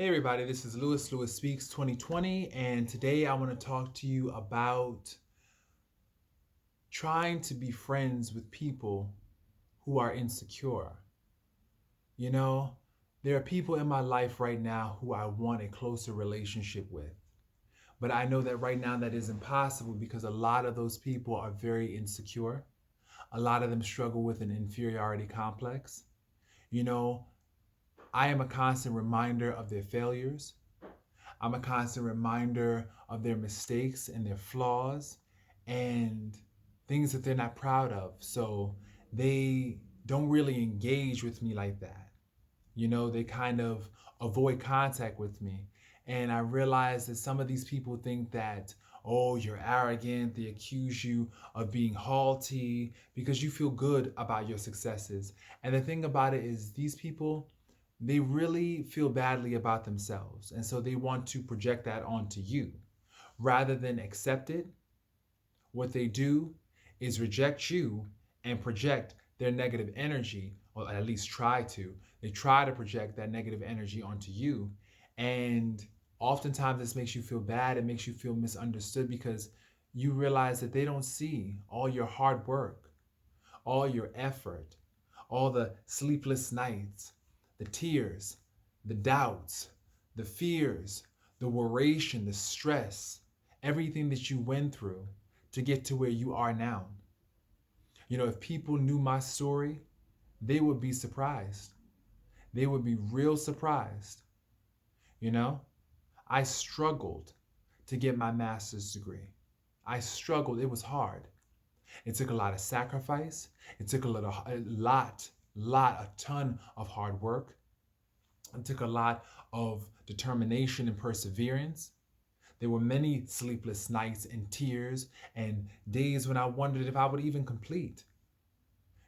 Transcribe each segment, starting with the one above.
Hey everybody, this is Lewis Speaks 2020, and today I want to talk to you about trying to be friends with people who are insecure. You know, there are people in my life right now who I want a closer relationship with, but I know that right now that is impossible because a lot of those people are very insecure. A lot of them struggle with an inferiority complex. You know, I am a constant reminder of their failures. I'm a constant reminder of their mistakes and their flaws and things that they're not proud of. So they don't really engage with me like that. They kind of avoid contact with me. And I realize that some of these people think that, oh, you're arrogant. They accuse you of being haughty because you feel good about your successes. And the thing about it is, these people, they really feel badly about themselves. And so they want to project that onto you. Rather than accept it, what they do is reject you and project their negative energy, or at least try to. They try to project that negative energy onto you. And oftentimes this makes you feel bad. It makes you feel misunderstood because you realize that they don't see all your hard work, all your effort, all the sleepless nights, the tears, the doubts, the fears, the worration, the stress, everything that you went through to get to where you are now. If people knew my story, they would be surprised. They would be real surprised. You know, I struggled to get my master's degree. I struggled. It was hard. It took a lot of sacrifice. It took a ton of hard work. It took a lot of determination and perseverance. There were many sleepless nights and tears and days when I wondered if I would even complete,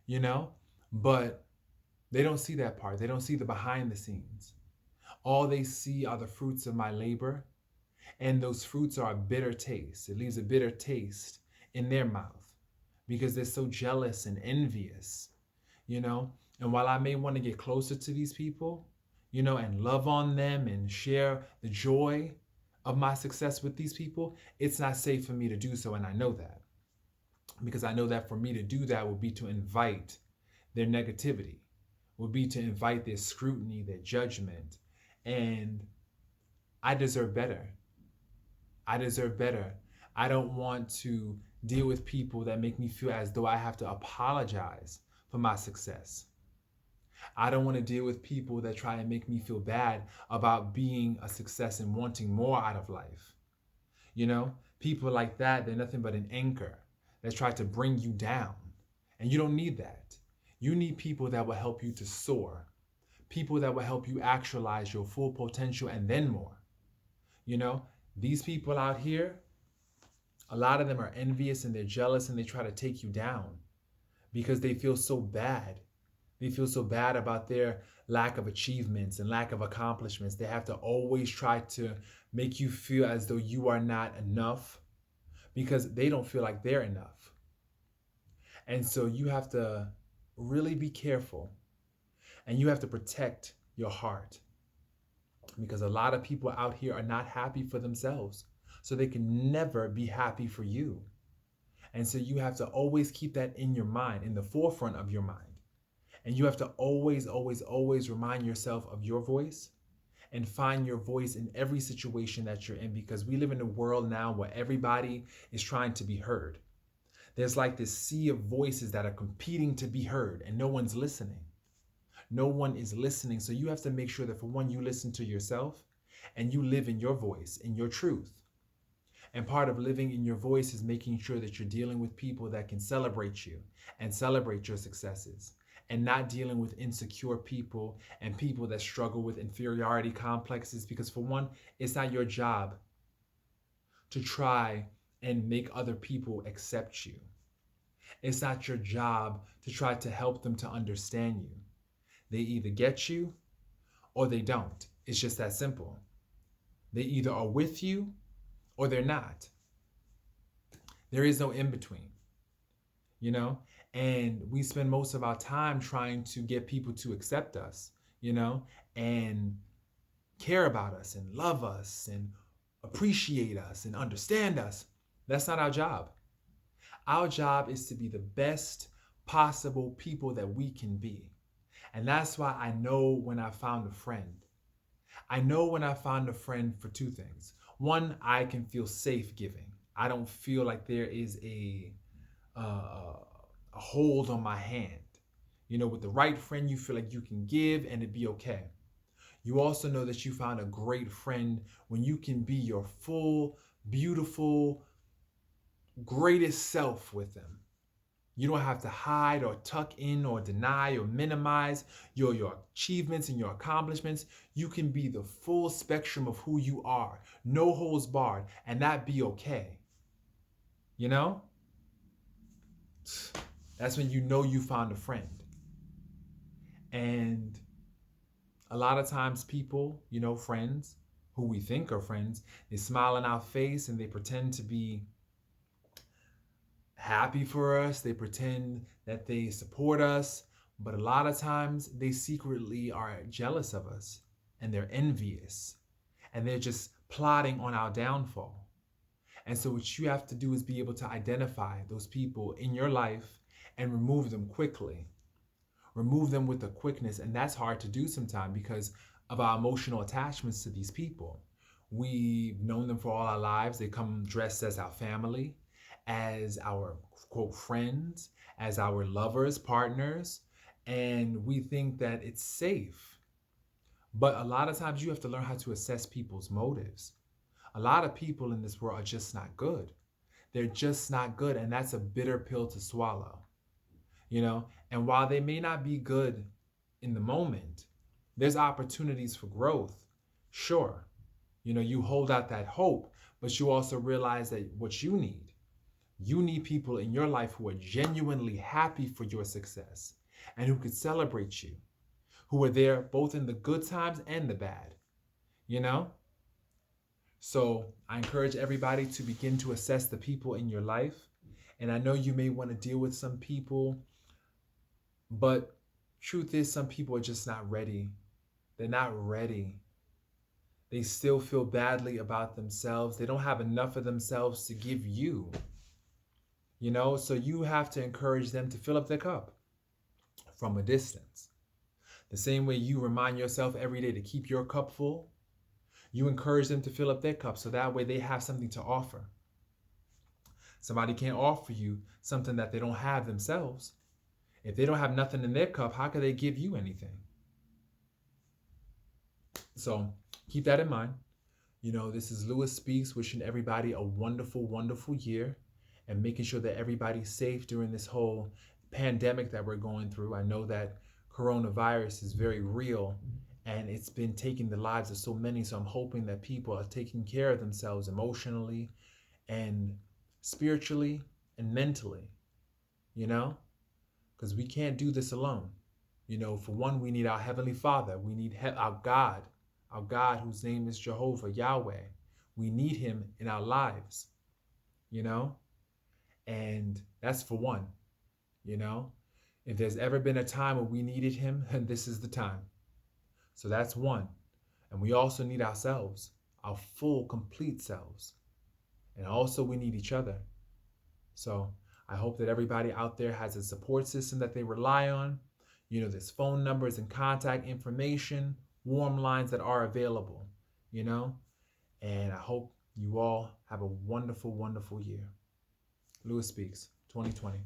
you know? But they don't see that part. They don't see the behind the scenes. All they see are the fruits of my labor, and those fruits are a bitter taste. It leaves a bitter taste in their mouth because they're so jealous and envious, you know? And while I may want to get closer to these people, and love on them and share the joy of my success with these people, it's not safe for me to do so. And I know that because I know that for me to do that would be to invite their negativity, would be to invite their scrutiny, their judgment. And I deserve better. I deserve better. I don't want to deal with people that make me feel as though I have to apologize for my success. I don't want to deal with people that try and make me feel bad about being a success and wanting more out of life. People like that, they're nothing but an anchor that try to bring you down. And you don't need that. You need people that will help you to soar, people that will help you actualize your full potential and then more. You know, these people out here, a lot of them are envious and they're jealous and they try to take you down because they feel so bad. They feel so bad about their lack of achievements and lack of accomplishments. They have to always try to make you feel as though you are not enough because they don't feel like they're enough. And so you have to really be careful and you have to protect your heart because a lot of people out here are not happy for themselves. So they can never be happy for you. And so you have to always keep that in your mind, in the forefront of your mind. And you have to always, always, always remind yourself of your voice and find your voice in every situation that you're in because we live in a world now where everybody is trying to be heard. There's like this sea of voices that are competing to be heard and no one's listening. No one is listening. So you have to make sure that for one, you listen to yourself and you live in your voice, in your truth. And part of living in your voice is making sure that you're dealing with people that can celebrate you and celebrate your successes and not dealing with insecure people and people that struggle with inferiority complexes because for one, it's not your job to try and make other people accept you. It's not your job to try to help them to understand you. They either get you or they don't. It's just that simple. They either are with you or they're not. There is no in between, and we spend most of our time trying to get people to accept us, and care about us and love us and appreciate us and understand us. That's not our job. Our job is to be the best possible people that we can be. And that's why I know when I found a friend. I know when I found a friend for two things. One, I can feel safe giving. I don't feel like there is a hold on my hand. You know, with the right friend, you feel like you can give and it'd be okay. You also know that you found a great friend when you can be your full, beautiful, greatest self with them. You don't have to hide or tuck in or deny or minimize your achievements and your accomplishments. You can be the full spectrum of who you are, no holds barred, and that be okay. You know? That's when you know you found a friend. And a lot of times people, you know, friends who we think are friends, they smile in our face and they pretend to be happy for us. They pretend that they support us. But a lot of times they secretly are jealous of us and they're envious and they're just plotting on our downfall. And so what you have to do is be able to identify those people in your life and remove them quickly. Remove them with a quickness. And that's hard to do sometimes because of our emotional attachments to these people. We've known them for all our lives. They come dressed as our family, as our quote friends, as our lovers, partners, and we think that it's safe. But a lot of times you have to learn how to assess people's motives. A lot of people in this world are just not good. They're just not good, and that's a bitter pill to swallow. You know, and while they may not be good in the moment, there's opportunities for growth. Sure, you know, you hold out that hope, but you also realize that what you need people in your life who are genuinely happy for your success and who could celebrate you, who are there both in the good times and the bad, you know? So I encourage everybody to begin to assess the people in your life. And I know you may want to deal with some people, but truth is some people are just not ready. They're not ready. They still feel badly about themselves. They don't have enough of themselves to give you. You know, so you have to encourage them to fill up their cup from a distance. The same way you remind yourself every day to keep your cup full, you encourage them to fill up their cup so that way they have something to offer. Somebody can't offer you something that they don't have themselves. If they don't have nothing in their cup, how could they give you anything? So keep that in mind. You know, this is Lewis Speaks, wishing everybody a wonderful, wonderful year and making sure that everybody's safe during this whole pandemic that we're going through. I know that coronavirus is very real and it's been taking the lives of so many. So I'm hoping that people are taking care of themselves emotionally and spiritually and mentally, you know, because we can't do this alone. You know, for one, we need our Heavenly Father. We need our God whose name is Jehovah, Yahweh. We need him in our lives, you know, and that's for one, you know. If there's ever been a time where we needed him, this is the time. So that's one. And we also need ourselves, our full, complete selves. And also we need each other. So I hope that everybody out there has a support system that they rely on. You know, there's phone numbers and contact information, warm lines that are available, you know. And I hope you all have a wonderful, wonderful year. Lewis Speaks, 2020.